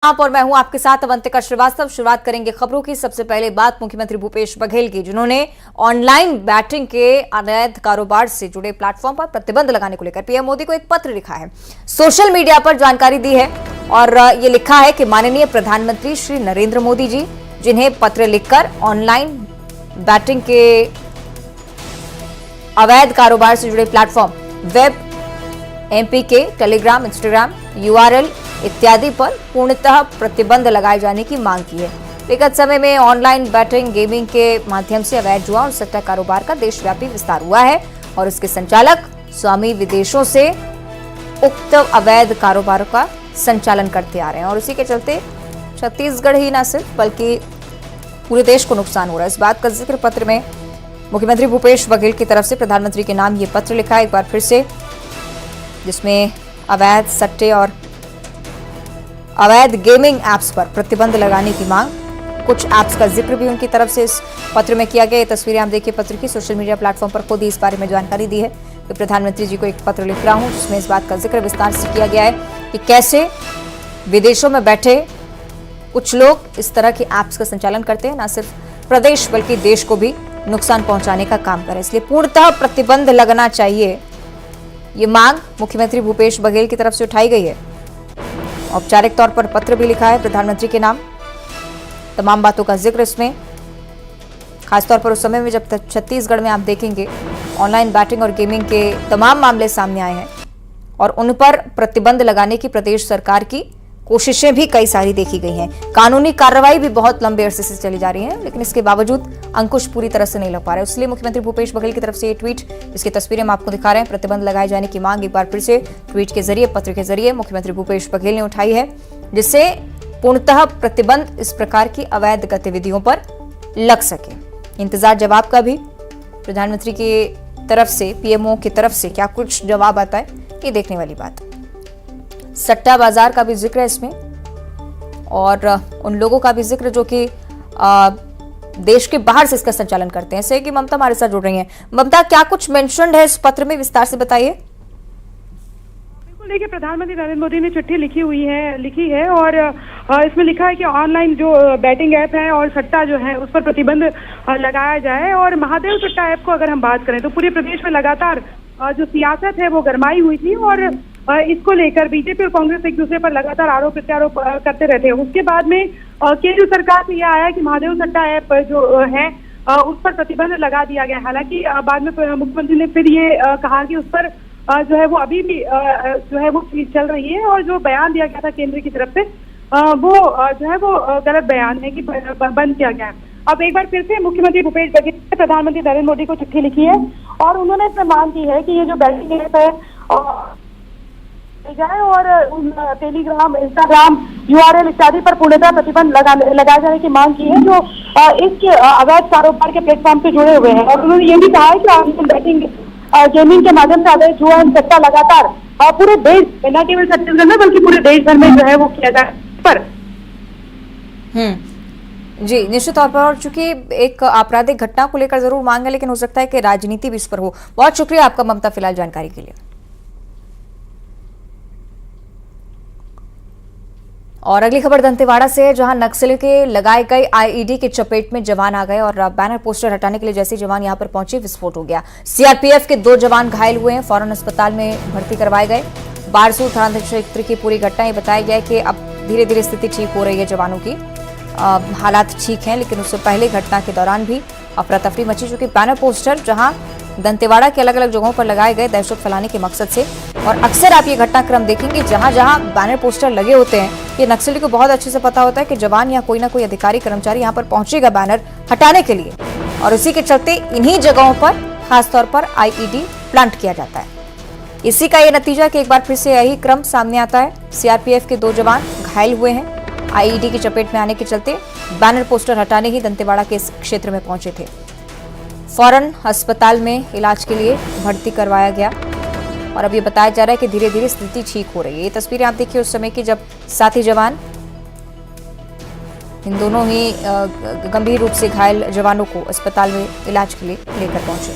आप और मैं हूं आपके साथ अवंतिका श्रीवास्तव। शुरुआत करेंगे खबरों की। सबसे पहले बात मुख्यमंत्री भूपेश बघेल की, जिन्होंने ऑनलाइन बैटिंग के अवैध कारोबार से जुड़े प्लेटफॉर्म पर प्रतिबंध लगाने को लेकर पीएम मोदी को एक पत्र लिखा है, सोशल मीडिया पर जानकारी दी है और ये लिखा है कि माननीय प्रधानमंत्री श्री नरेंद्र मोदी जी, जिन्हें पत्र लिखकर ऑनलाइन बैटिंग के अवैध कारोबार से जुड़े platform web, MPK, Telegram, Instagram, URL इत्यादि पर पूर्णतः प्रतिबंध लगाए जाने की मांग की है। विगत समय में ऑनलाइन बैटिंग, गेमिंग के माध्यम से अवैध जुआ और सट्टा कारोबार का देशव्यापी विस्तार हुआ है और इसके संचालक स्वामी विदेशों से उक्त अवैध कारोबार का संचालन करते आ रहे हैं और इसी के चलते छत्तीसगढ़ ही न सिर्फ बल्कि पूरे देश को नुकसान हो रहा है। इस बात का जिक्र पत्र में मुख्यमंत्री भूपेश बघेल की तरफ से प्रधानमंत्री के नाम ये पत्र लिखा है एक बार फिर से, जिसमें अवैध सट्टे और अवैध गेमिंग एप्स पर प्रतिबंध लगाने की मांग, कुछ एप्स का जिक्र भी उनकी तरफ से इस पत्र में किया गया। ये तस्वीरें आप देखिए पत्र की। सोशल मीडिया प्लेटफॉर्म पर खुद ही इस बारे में जानकारी दी है कि प्रधानमंत्री जी को एक पत्र लिख रहा हूं, जिसमें इस बात का जिक्र विस्तार से किया गया है कि कैसे विदेशों में बैठे कुछ लोग इस तरह के एप्स का संचालन करते हैं, न सिर्फ प्रदेश बल्कि देश को भी नुकसान पहुंचाने का काम करें। इसलिए पूर्णतः प्रतिबंध लगना चाहिए, ये मांग मुख्यमंत्री भूपेश बघेल की तरफ से उठाई गई है। औपचारिक तौर पर पत्र भी लिखा है प्रधानमंत्री के नाम। तमाम बातों का जिक्र इसमें, खासतौर पर उस समय में जब तक छत्तीसगढ़ में आप देखेंगे ऑनलाइन बैटिंग और गेमिंग के तमाम मामले सामने आए हैं और उन पर प्रतिबंध लगाने की प्रदेश सरकार की कोशिशें भी कई सारी देखी गई हैं। कानूनी कार्रवाई भी बहुत लंबे अरसे से चली जा रही है, लेकिन इसके बावजूद अंकुश पूरी तरह से नहीं लग पा रहा है। इसलिए मुख्यमंत्री भूपेश बघेल की तरफ से ये ट्वीट, जिसकी तस्वीरें हम आपको दिखा रहे हैं, प्रतिबंध लगाए जाने की मांग एक बार फिर से ट्वीट के जरिए, पत्र के जरिए मुख्यमंत्री भूपेश बघेल ने उठाई है, जिससे पूर्णतः प्रतिबंध इस प्रकार की अवैध गतिविधियों पर लग सके। इंतजार जवाब का भी प्रधानमंत्री की तरफ से, पीएमओ की तरफ से क्या कुछ जवाब आता है, ये देखने वाली बात है। सट्टा बाजार का भी जिक्र है इसमें और उन लोगों का भी जिक्र जो कि देश के बाहर से इसका संचालन करते हैं। जैसे कि ममता हमारे साथ जुड़ रही हैं। ममता, क्या कुछ मेंशन्ड है इस पत्र में, विस्तार से बताइए। बिल्कुल, देखिए प्रधानमंत्री नरेंद्र मोदी ने चिट्ठी लिखी है और इसमें लिखा है कि ऑनलाइन जो बैटिंग ऐप है और सट्टा जो है उस पर प्रतिबंध लगाया जाए। और महादेव सट्टा ऐप को अगर हम बात करें तो पूरे प्रदेश में लगातार जो सियासत है वो गरमाई हुई थी और इसको लेकर बीजेपी और कांग्रेस एक दूसरे पर लगातार आरोप प्रत्यारोप करते रहते हैं। उसके बाद में केंद्र सरकार से यह आया कि महादेव सट्टा ऐप जो है उस पर प्रतिबंध लगा दिया गया। हालांकि बाद में मुख्यमंत्री ने फिर ये कहा कि उस पर जो है वो अभी भी जो है वो चीज चल रही है और जो बयान दिया गया था केंद्र की तरफ से वो जो है वो गलत बयान है कि बंद किया गया है। अब एक बार फिर से मुख्यमंत्री भूपेश बघेल ने प्रधानमंत्री नरेंद्र मोदी को चिट्ठी लिखी है और उन्होंने इसमें मांग की है कि ये जो बैटिंग ऐप है जाए और टेलीग्राम, इंस्टाग्राम, यूआरएल इत्यादि पर पूर्णतः प्रतिबंध लगाए जाने की मांग की है, जो इस अवैध कारोबार के प्लेटफॉर्म से जुड़े हुए हैं। और उन्होंने ये भी कहा है कि ऑनलाइन बैटिंग, गेमिंग के माध्यम से अवैध जुआ और सट्टा लगातार पूरे देश, न केवल छत्तीसगढ़ में बल्कि पूरे देश भर में जो है वो किया जाए पर। जी, निश्चित तौर पर, और चूंकि एक आपराधिक घटना को लेकर जरूर मांग है, लेकिन हो सकता है कि राजनीति भी इस पर हो। बहुत शुक्रिया आपका ममता, फिलहाल जानकारी के लिए। और अगली खबर दंतेवाड़ा से है, जहां नक्सलियों के लगाए गए आईईडी के चपेट में जवान आ गए और बैनर पोस्टर हटाने के लिए जैसे जवान यहां पर पहुंचे, विस्फोट हो गया। सीआरपीएफ के 2 जवान घायल हुए हैं, फौरन अस्पताल में भर्ती करवाए गए। बारसूर थाना क्षेत्र की पूरी घटना ये बताया गया है कि अब धीरे धीरे स्थिति ठीक हो रही है जवानों की, हालात ठीक हैं, लेकिन उससे पहले घटना के दौरान भी अफरा तफरी मची, चूंकि बैनर पोस्टर जहां दंतेवाड़ा के अलग अलग जगहों पर लगाए गए दहशत फैलाने के मकसद से। और अक्सर आप ये घटनाक्रम देखेंगे जहां जहां बैनर पोस्टर लगे होते हैं, ये नक्सली को बहुत अच्छे से पता होता है कि जवान या कोई ना कोई अधिकारी कर्मचारी यहां पर पहुंचेगा बैनर हटाने के लिए, और इसी के चलते इन्हीं जगहों पर खासतौर पर आईईडी प्लांट किया जाता है। इसी का ये नतीजा कि एक बार फिर से यही क्रम सामने आता है। सीआरपीएफ के 2 जवान घायल हुए हैं, आईईडी की चपेट में आने के चलते बैनर पोस्टर हटाने ही दंतेवाड़ा के इस क्षेत्र में पहुंचे थे। फौरन अस्पताल में इलाज के लिए भर्ती करवाया गया और अब ये बताया जा रहा है कि धीरे धीरे स्थिति ठीक हो रही है। ये तस्वीरें आप देखिए उस समय की, जब साथी जवान, इन दोनों ही गंभीर रूप से घायल जवानों को अस्पताल में इलाज के लिए लेकर पहुंचे।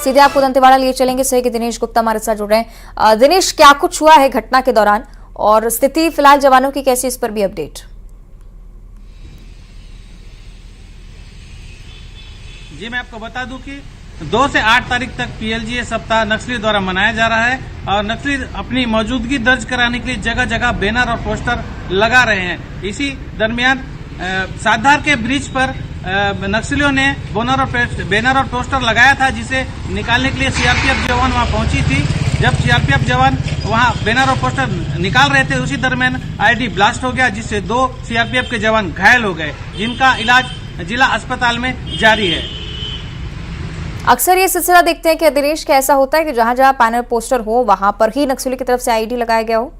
सीधे आपको दंतेवाड़ा लिए चलेंगे, सही कि दिनेश गुप्ता हमारे साथ जुड़ रहे हैं। दिनेश, क्या कुछ हुआ है घटना के दौरान और स्थिति फिलहाल जवानों की कैसी, इस पर भी अपडेट। जी मैं आपको बता दूं कि 2 से 8 तारीख तक पीएलजीए सप्ताह नक्सली द्वारा मनाया जा रहा है और नक्सली अपनी मौजूदगी दर्ज कराने के लिए जगह जगह बैनर और पोस्टर लगा रहे हैं। इसी दरमियान साधार के ब्रिज पर नक्सलियों ने बैनर और पोस्टर लगाया था, जिसे निकालने के लिए सीआरपीएफ जवान वहां पहुंची थी। जब सीआरपीएफ जवान वहां बैनर और पोस्टर निकाल रहे थे, उसी दरमियान आईडी ब्लास्ट हो गया, जिससे 2 सीआरपीएफ के जवान घायल हो गए, जिनका इलाज जिला अस्पताल में जारी है। अक्सर ये सिलसिला देखते हैं कि दिनेश, कैसा होता है कि जहां जहां बैनर पोस्टर हो वहां पर ही नक्सली की तरफ से आईडी लगाया गया हो?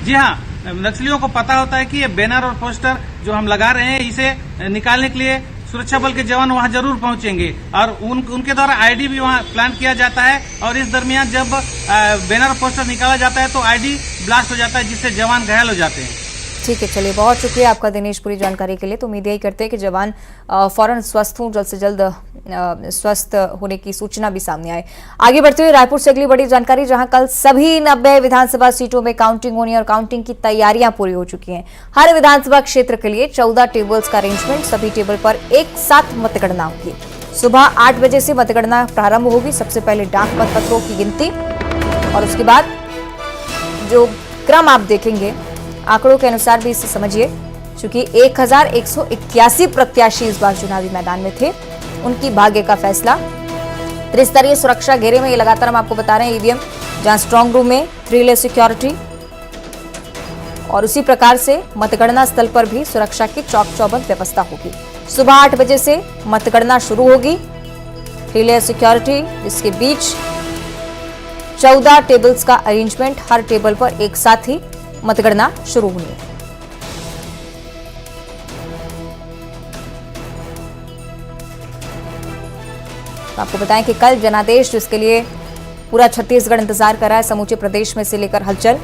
जी हाँ, नक्सलियों को पता होता है कि ये बैनर और पोस्टर जो हम लगा रहे हैं, इसे निकालने के लिए सुरक्षा बल के जवान वहां जरूर पहुंचेंगे और उनके द्वारा आईडी भी वहां प्लान किया जाता है। और इस दरमियान जब बैनर और पोस्टर निकाला जाता है तो आईडी ब्लास्ट हो जाता है, जिससे जवान घायल हो जाते हैं। ठीक है, चलिए, बहुत शुक्रिया आपका दिनेश पूरी जानकारी के लिए। तो उम्मीद यही करते हैं कि जवान फौरन स्वस्थ हों, जल्द से जल्द स्वस्थ होने की सूचना भी सामने आए। आगे बढ़ते हुए रायपुर से अगली बड़ी जानकारी, जहां कल सभी 90 विधानसभा सीटों में काउंटिंग होनी और काउंटिंग की तैयारियां पूरी हो चुकी हैं। हर विधानसभा क्षेत्र के लिए 14 टेबल्स का अरेंजमेंट, सभी टेबल पर एक साथ मतगणना होगी। सुबह 8 बजे से मतगणना प्रारंभ होगी। सबसे पहले डाक मतपत्रों की गिनती और उसके बाद जो क्रम आप देखेंगे आंकड़ों के अनुसार भी इसे समझिए, चूंकि 1181 प्रत्याशी इस बार चुनावी मैदान में थे, उनकी भाग्य का फैसला। त्रिस्तरीय सुरक्षा घेरे में ये लगातार हम आपको बता रहे हैं ईवीएम, जहां स्ट्रांग रूम में 3 लेयर सिक्योरिटी और उसी प्रकार से मतगणना स्थल पर भी सुरक्षा की चौक चौबंद व्यवस्था होगी। सुबह 8 बजे से मतगणना शुरू होगी। 3 लेयर सिक्योरिटी, जिसके बीच 14 टेबल्स का अरेंजमेंट, हर टेबल पर एक साथ ही मतगणना शुरू हुई है। तो आपको बताएं कि कल जनादेश, जिसके लिए पूरा छत्तीसगढ़ इंतजार कर रहा है, समूचे प्रदेश में से लेकर हलचल,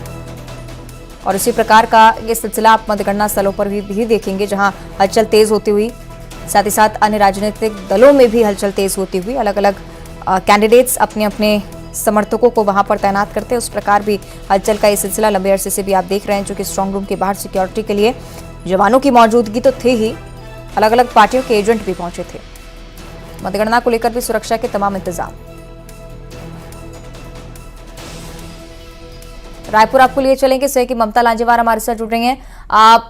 और इसी प्रकार का ये सिलसिला आप मतगणना स्थलों पर भी देखेंगे, जहां हलचल तेज होती हुई, साथ ही साथ अन्य राजनीतिक दलों में भी हलचल तेज होती हुई, अलग अलग कैंडिडेट्स अपने अपने समर्थकों को वहां पर तैनात करते हैं। उस प्रकार भी हलचल का ये सिलसिला लंबे अरसे से भी आप देख रहे हैं, जो कि स्ट्रांग रूम के बाहर सिक्योरिटी के लिए जवानों की मौजूदगी तो थी ही, अलग अलग पार्टियों के एजेंट भी पहुंचे थे। मतगणना को लेकर भी सुरक्षा के तमाम इंतजाम। रायपुर आपको लिए चलेंगे सहयोगी ममता लांजेवार हमारे साथ जुड़ रही हैं।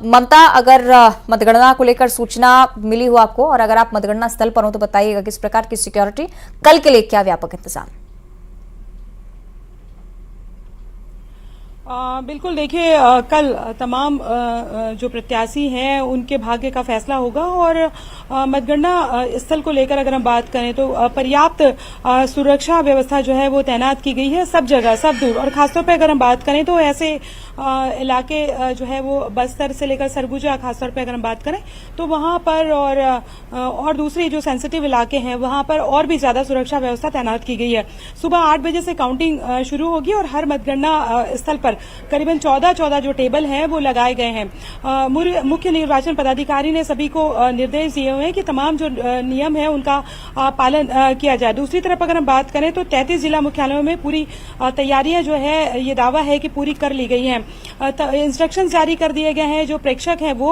ममता, अगर मतगणना को लेकर सूचना मिली हो आपको, और अगर आप मतगणना स्थल पर हो तो बताइएगा किस प्रकार की सिक्योरिटी, कल के लिए क्या व्यापक इंतजाम? बिल्कुल, देखिए, कल तमाम जो प्रत्याशी हैं उनके भाग्य का फैसला होगा और मतगणना स्थल को लेकर अगर हम बात करें तो पर्याप्त सुरक्षा व्यवस्था जो है वो तैनात की गई है सब जगह, सब दूर। और खासतौर पे अगर हम बात करें तो ऐसे इलाके जो है वो बस्तर से लेकर सरगुजा, खासतौर पे अगर हम बात करें तो वहां पर और दूसरी जो सेंसिटिव इलाके हैं वहां पर और भी ज्यादा सुरक्षा व्यवस्था तैनात की गई है। सुबह 8 बजे से काउंटिंग शुरू होगी और हर मतगणना स्थल पर करीबन 14 जो टेबल हैं वो लगाए गए हैं। मुख्य निर्वाचन पदाधिकारी ने सभी को निर्देश दिए हुए हैं कि तमाम जो नियम है उनका पालन किया जाए। दूसरी तरफ अगर हम बात करें तो 33 जिला मुख्यालयों में पूरी तैयारियां जो है, ये दावा है कि पूरी कर ली गई हैं। इंस्ट्रक्शंस जारी कर दिए गए हैं, जो प्रेक्षक हैं वो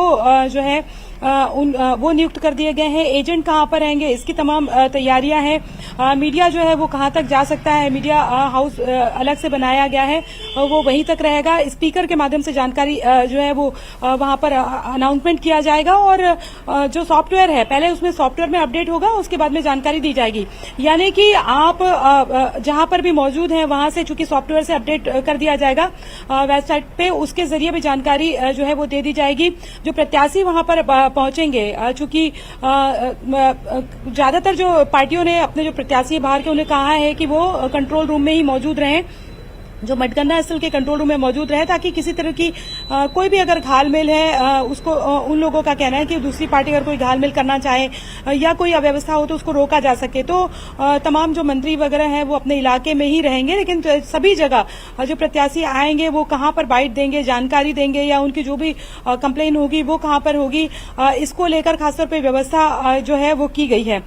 जो है वो नियुक्त कर दिए गए हैं। एजेंट कहां पर रहेंगे इसकी तमाम तैयारियां हैं। मीडिया जो है वो कहां तक जा सकता है, मीडिया हाउस अलग से बनाया गया है, वो वहीं तक रहेगा। स्पीकर के माध्यम से जानकारी जो है वो वहां पर अनाउंसमेंट किया जाएगा और जो सॉफ्टवेयर है पहले उसमें सॉफ्टवेयर में अपडेट होगा, उसके बाद में जानकारी दी जाएगी। यानी कि आप जहां पर भी मौजूद हैं वहां से चूंकि सॉफ्टवेयर से अपडेट कर दिया जाएगा वेबसाइट पे, उसके जरिए भी जानकारी जो है वो दे दी जाएगी। जो प्रत्याशी वहां पर पहुंचेंगे, चूंकि ज्यादातर जो पार्टियों ने अपने जो प्रत्याशी बाहर के उन्हें कहा है कि वो कंट्रोल रूम में ही मौजूद रहें जो मतगणना स्थल के कंट्रोल रूम में मौजूद रहे, ताकि किसी तरह की कोई भी अगर घालमेल है उसको उन लोगों का कहना है कि दूसरी पार्टी अगर कोई घालमेल करना चाहे या कोई अव्यवस्था हो तो उसको रोका जा सके। तो तमाम जो मंत्री वगैरह हैं वो अपने इलाके में ही रहेंगे, लेकिन सभी जगह जो प्रत्याशी आएंगे वो कहां पर बाइट देंगे, जानकारी देंगे, या उनकी जो भी कंप्लेन होगी वो कहां पर होगी, इसको लेकर खासतौर पर व्यवस्था जो है वो की गई है।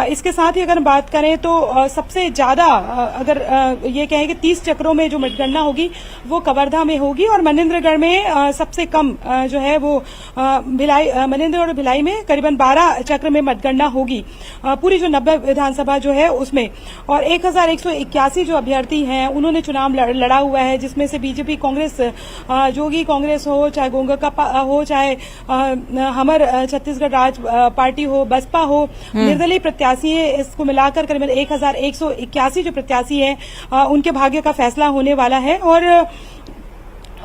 इसके साथ ही अगर बात करें तो सबसे ज्यादा अगर ये कहें कि 30 चक्रों में जो मतगणना होगी वो कवर्धा में होगी, और मनेंद्रगढ़ में सबसे कम जो है वो मनेंद्रगढ़ और भिलाई में करीबन 12 चक्र में मतगणना होगी पूरी जो 90 विधानसभा जो है उसमें। और 1181 जो अभ्यर्थी हैं उन्होंने चुनाव लड़ा हुआ है, जिसमें से बीजेपी, कांग्रेस, जोगी कांग्रेस हो, चाहे गोंगका हो, चाहे हमर छत्तीसगढ़ राज पार्टी हो, बसपा हो, निर्दलीय प्रत्याशी है, इसको मिलाकर करीबन 1181 जो प्रत्याशी है उनके भाग्य का फैसला होने वाला है। और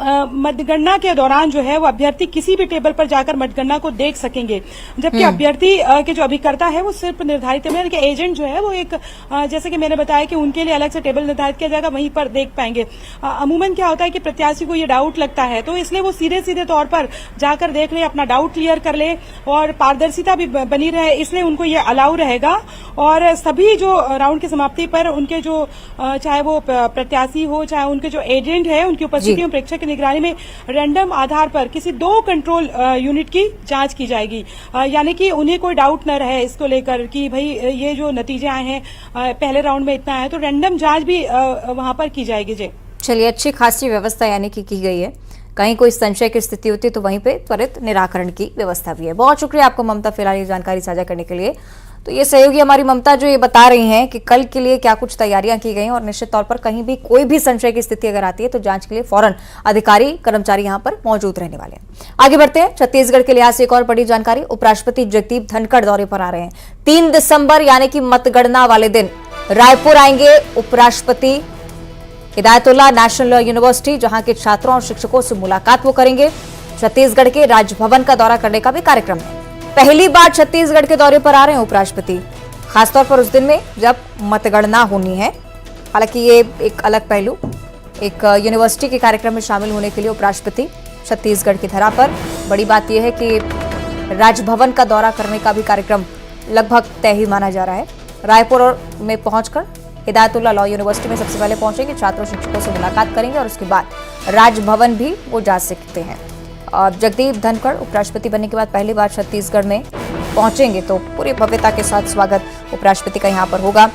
मतगणना के दौरान जो है वो अभ्यर्थी किसी भी टेबल पर जाकर मतगणना को देख सकेंगे, जबकि अभ्यर्थी के जो अभिकर्ता है वो सिर्फ निर्धारित है, एजेंट जो है वो एक जैसे कि मैंने बताया कि उनके लिए अलग से टेबल निर्धारित किया जाएगा, वहीं पर देख पाएंगे। अमूमन क्या होता है कि प्रत्याशी को ये डाउट लगता है तो इसलिए वो सीधे सीधे तौर पर जाकर देख ले, अपना डाउट क्लियर कर ले, और पारदर्शिता भी बनी रहे, इसलिए उनको ये अलाउ रहेगा। और सभी जो राउंड की समाप्ति पर उनके जो चाहे वो प्रत्याशी हो, चाहे उनके जो एजेंट है, उनकी उपस्थिति में प्रेक्षक निगरानी में रैंडम आधार पर किसी 2 कंट्रोल यूनिट की जांच की जाएगी, यानी कि उन्हें कोई डाउट न रहे इसको लेकर कि भाई ये जो नतीजे आए हैं पहले राउंड में इतना आया, तो रैंडम जांच भी वहां पर की जाएगी। जी चलिए, अच्छी खासी व्यवस्था यानी कि की गई है। कहीं कोई संशय की स्थिति होती है तो वहीं पे त्वरित निराकरण की व्यवस्था भी है। बहुत शुक्रिया आपको ममता, फिलहाल ये जानकारी साझा करने के लिए। तो ये सहयोगी हमारी ममता जो ये बता रही हैं कि कल के लिए क्या कुछ तैयारियां की गई और निश्चित तौर पर कहीं भी कोई भी संशय की स्थिति अगर आती है तो जांच के लिए फौरन अधिकारी कर्मचारी यहां पर मौजूद रहने वाले हैं। आगे बढ़ते हैं, छत्तीसगढ़ के लिहाज से एक और बड़ी जानकारी। उपराष्ट्रपति जगदीप धनखड़ दौरे पर आ रहे हैं। 3 दिसंबर यानी कि मतगणना वाले दिन रायपुर आएंगे उपराष्ट्रपति। हिदायतुल्लाह नेशनल यूनिवर्सिटी, जहां के छात्रों और शिक्षकों से मुलाकात वो करेंगे। छत्तीसगढ़ के राजभवन का दौरा करने का भी कार्यक्रम है। पहली बार छत्तीसगढ़ के दौरे पर आ रहे हैं उपराष्ट्रपति, खासतौर पर उस दिन में जब मतगणना होनी है। हालांकि ये एक अलग पहलू, एक यूनिवर्सिटी के कार्यक्रम में शामिल होने के लिए उपराष्ट्रपति छत्तीसगढ़ की धरा पर। बड़ी बात यह है कि राजभवन का दौरा करने का भी कार्यक्रम लगभग तय ही माना जा रहा है। रायपुर में पहुंचकर हिदायतुल्लाह लॉ यूनिवर्सिटी में सबसे पहले पहुंचेंगे, छात्रों शिक्षकों से मुलाकात करेंगे और उसके बाद राजभवन भी वो जा सकते हैं। जगदीप धनखड़ उपराष्ट्रपति बनने के बाद पहली बार छत्तीसगढ़ में पहुंचेंगे तो पूरी भव्यता के साथ स्वागत उपराष्ट्रपति का यहां पर होगा।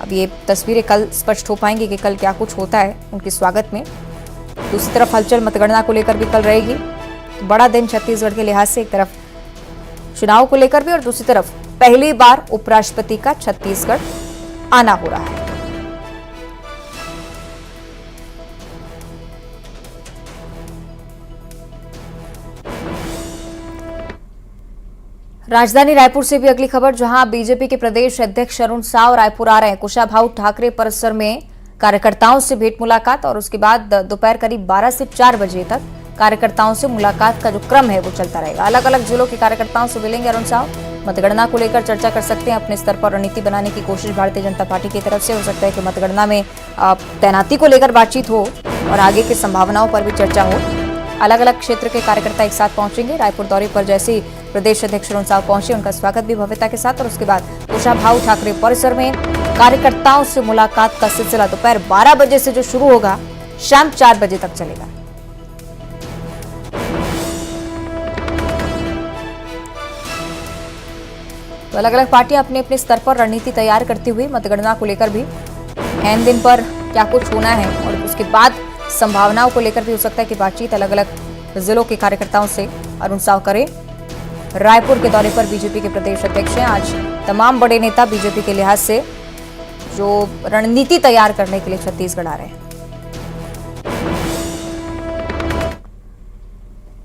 अब ये तस्वीरें कल स्पष्ट हो पाएंगी कि कल क्या कुछ होता है उनके स्वागत में। दूसरी तरफ हलचल मतगणना को लेकर भी कल रहेगी। तो बड़ा दिन छत्तीसगढ़ के लिहाज से, एक तरफ चुनाव को लेकर भी और दूसरी तरफ पहली बार उपराष्ट्रपति का छत्तीसगढ़ आना हो रहा है। राजधानी रायपुर से भी अगली खबर, जहां बीजेपी के प्रदेश अध्यक्ष अरुण साव रायपुर आ रहे हैं। कुशाभाऊ ठाकरे परिसर में कार्यकर्ताओं से भेंट मुलाकात और उसके बाद दोपहर करीब 12 से 4 बजे तक कार्यकर्ताओं से मुलाकात का जो क्रम है वो चलता रहेगा। अलग अलग जिलों के कार्यकर्ताओं से मिलेंगे अरुण साव। मतगणना को लेकर चर्चा कर सकते हैं, अपने स्तर पर रणनीति बनाने की कोशिश भारतीय जनता पार्टी की तरफ से हो सकता है कि मतगणना में तैनाती को लेकर बातचीत हो और आगे की संभावनाओं पर भी चर्चा हो। अलग अलग क्षेत्र के कार्यकर्ता एक साथ पहुंचेंगे। रायपुर दौरे पर जैसे ही प्रदेश अध्यक्ष अरुण साव पहुंचे, उनका स्वागत भी भव्यता के साथ और उसके बाद कुशाभाऊ ठाकरे परिसर में कार्यकर्ताओं से मुलाकात का सिलसिला दोपहर 12 बजे से जो शुरू होगा शाम 4 बजे तक चलेगा। तो अलग अलग पार्टियां अपने अपने स्तर पर रणनीति तैयार करती हुई मतगणना को लेकर भी एन दिन पर क्या कुछ होना है और उसके बाद संभावनाओं को लेकर भी हो सकता है कि बातचीत अलग अलग जिलों के कार्यकर्ताओं से अरुण साव करें। रायपुर के दौरे पर बीजेपी के प्रदेश अध्यक्ष हैं। आज तमाम बड़े नेता बीजेपी के लिहाज से जो रणनीति तैयार करने के लिए छत्तीसगढ़ आ रहे हैं।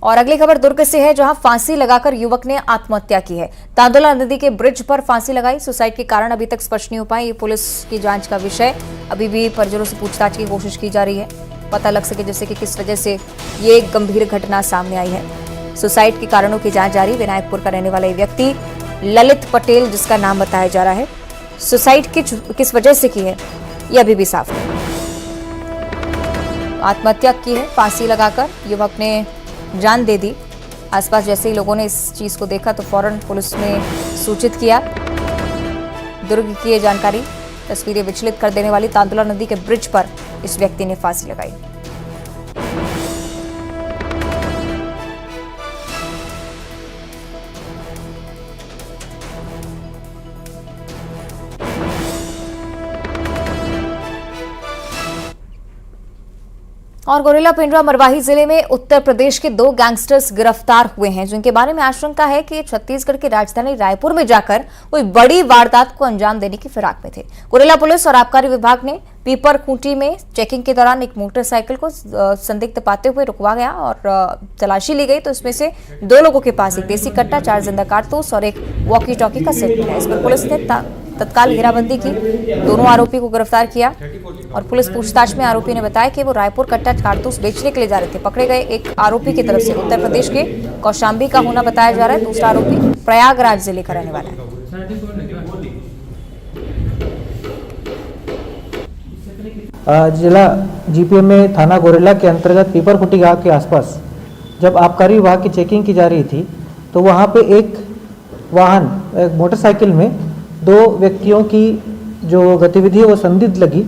और अगली खबर दुर्ग से है, जहां फांसी लगाकर युवक ने आत्महत्या की है। तांदुला नदी के ब्रिज पर फांसी लगाई। सुसाइड के कारण अभी तक स्पष्ट नहीं हो पाए। ये पुलिस की जांच का विषय, अभी भी परिजनों से पूछताछ की कोशिश की जा रही है, पता लग सके जैसे कि किस वजह से ये घंभीर घटना सामने आई है। सुसाइड के कारणों की जांच जारी। विनायकपुर का रहने वाला ये व्यक्ति ललित पटेल, जिसका नाम बताया जा रहा है, सुसाइड किस वजह से की है ये अभी भी साफ नहीं। आत्महत्या की है। फांसी लगाकर युवक ने जान दे दी। आसपास जैसे ही लोगों ने इस चीज को देखा तो फौरन पुलिस ने सूचित किया। दुर्ग की ये जानकारी। तस्वीरें विचलित कर देने वाली। तांदुला नदी के ब्रिज पर इस व्यक्ति ने फांसी लगाई। और गोरेला पिंडरा मरवाही जिले में उत्तर प्रदेश के 2 गैंगस्टर्स गिरफ्तार हुए हैं, जिनके बारे में आशंका है कि छत्तीसगढ़ की राजधानी रायपुर में जाकर कोई बड़ी वारदात को अंजाम देने की फिराक में थे। गोरेला पुलिस और आबकारी विभाग ने पीपर खूंटी में चेकिंग के दौरान एक मोटरसाइकिल को संदिग्ध पाते हुए रुकवा गया और तलाशी ली गई तो इसमें से 2 लोगों के पास एक देसी कट्टा, 4 जिंदा कारतूस और एक वॉकी टॉकी का सेट मिला। इस पर पुलिस ने तत्काल घेराबंदी की। दोनों आरोपी को गिरफ्तार किया और पुलिस पूछताछ में आरोपी ने बताया कि वो रायपुर कट्टा कारतूस बेचने के लिए जा रहे थे। पकड़े गए एक आरोपी की तरफ से उत्तर प्रदेश के कौशाम्बी का होना बताया जा रहा है। दूसरा आरोपी प्रयागराज जिले का रहने वाला है। जिला जीपीएम में थाना गोरेला के अंतर्गत पीपरखुटी गांव के आसपास जब आबकारी विभाग की चेकिंग की जा रही थी तो वहां पे एक वाहन, एक मोटरसाइकिल में 2 व्यक्तियों की जो गतिविधि है वो संदिग्ध लगी।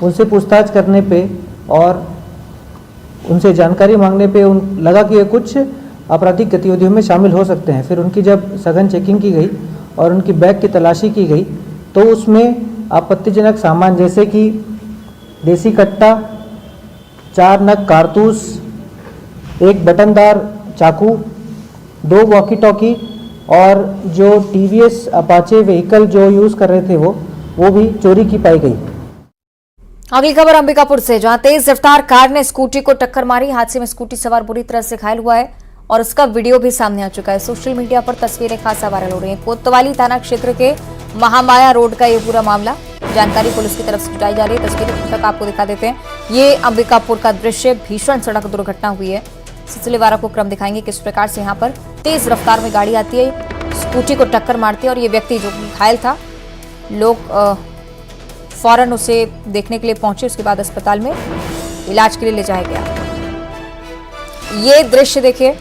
उनसे पूछताछ करने पे और उनसे जानकारी मांगने पे लगा कि ये कुछ आपराधिक गतिविधियों में शामिल हो सकते हैं। फिर उनकी जब सघन चेकिंग की गई और उनकी बैग की तलाशी की गई तो उसमें आपत्तिजनक सामान जैसे कि देसी कट्टा, 4 नग कारतूस, एक बटनदार चाकू, 2 वॉकी टॉकी और जो टीवीएस अपाचे व्हीकल जो यूज कर रहे थे वो भी चोरी की पाई गई। अगली खबर अंबिकापुर से, जहां तेज रफ्तार कार ने स्कूटी को टक्कर मारी। हादसे में स्कूटी सवार बुरी तरह से घायल हुआ है और उसका वीडियो भी सामने आ चुका है। सोशल मीडिया पर तस्वीरें खासा वायरल हो रही हैं। कोतवाली थाना क्षेत्र के महामाया रोड का ये पूरा मामला। जानकारी पुलिस की तरफ से जुटाई जा रही है। तस्वीरें तक आपको दिखा देते हैं। ये अंबिकापुर का दृश्य। भीषण सड़क दुर्घटना हुई है। सिलसिलेवार को क्रम दिखाएंगे किस प्रकार से यहाँ पर तेज रफ्तार में गाड़ी आती है, स्कूटी को टक्कर मारती है और ये व्यक्ति जो घायल था, लोग फौरन उसे देखने के लिए पहुंचे। उसके बाद अस्पताल में इलाज के लिए ले जाया गया। ये दृश्य देखिए,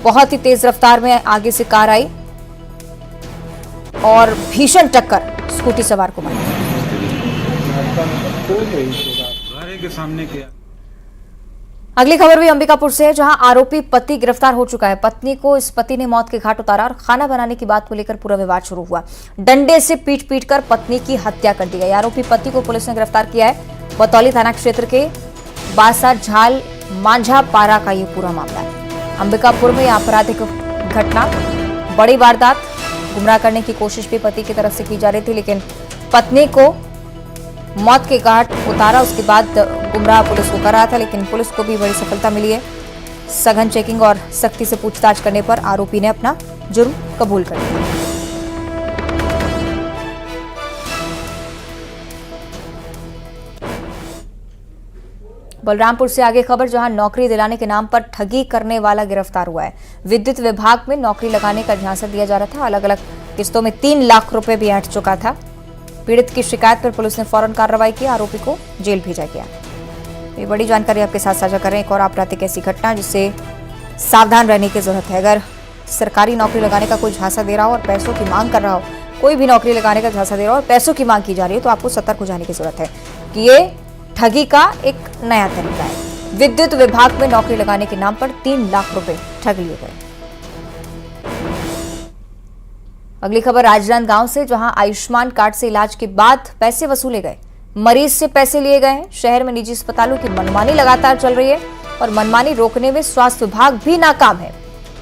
बहुत ही तेज रफ्तार में आगे से कार आई और भीषण टक्कर स्कूटी सवार को मारी। के सामने किया। अगली खबर भी अंबिकापुर से है, जहां आरोपी पति गिरफ्तार हो चुका है। पत्नी को इस पति ने मौत के घाट उतारा और खाना बनाने की बात को लेकर पूरा विवाद शुरू हुआ। डंडे से पीट कर पत्नी की हत्या कर दी गई। आरोपी पति को पुलिस ने गिरफ्तार किया है। बतौली थाना क्षेत्र के बासा झाल मांझा पारा का ये पूरा मामला है। अंबिकापुर में आपराधिक घटना, बड़ी वारदात। गुमराह करने की कोशिश भी पति की तरफ से की जा रही थी, लेकिन पत्नी को मौत के घाट उतारा। उसके बाद गुमराह पुलिस को कर रहा था, लेकिन पुलिस को भी बड़ी सफलता मिली है। सघन चेकिंग और सख्ती से पूछताछ करने पर आरोपी ने अपना जुर्म कबूल कर लिया। बलरामपुर से आगे खबर, जहां नौकरी दिलाने के नाम पर ठगी करने वाला गिरफ्तार हुआ है। विद्युत विभाग में नौकरी लगाने का झांसा दिया जा रहा था। अलग अलग किस्तों में 3 लाख रुपए भी ऐंठ चुका था। पीड़ित की शिकायत पर पुलिस ने फौरन कार्रवाई की। आरोपी को जेल भेजा गया। ये बड़ी जानकारी आपके साथ साझा कर रहे हैं। एक और आपराधिक ऐसी घटना जिससे सावधान रहने की जरूरत है। अगर सरकारी नौकरी लगाने का कोई झांसा दे रहा हो और पैसों की मांग कर रहा हो, कोई भी नौकरी लगाने का झांसा दे रहा हो और पैसों की मांग की जा रही है, तो आपको सतर्क हो जाने की जरूरत है कि ये ठगी का एक नया तरीका है। विद्युत विभाग में नौकरी लगाने के नाम पर 3 लाख रुपए ठग लिए गए। अगली खबर राजनांदगांव से, जहां आयुष्मान कार्ड से इलाज के बाद पैसे वसूले गए। मरीज से पैसे लिए गए हैं। शहर में निजी अस्पतालों की मनमानी लगातार चल रही है और मनमानी रोकने में स्वास्थ्य विभाग भी नाकाम है।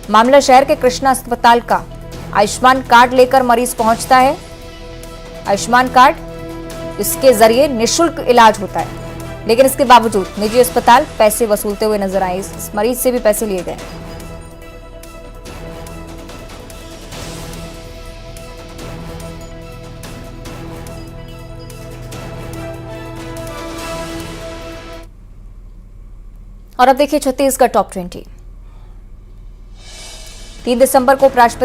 मामला शहर के कृष्णा अस्पताल का। आयुष्मान कार्ड लेकर मरीज पहुंचता है। आयुष्मान कार्ड, इसके जरिए निःशुल्क इलाज होता है, लेकिन इसके बावजूद निजी अस्पताल पैसे वसूलते हुए नजर आए। इस मरीज से भी पैसे लिए गए। और अब देखिए छत्तीसगढ़ टॉप 20। 3 दिसंबर को उपराष्ट्रपति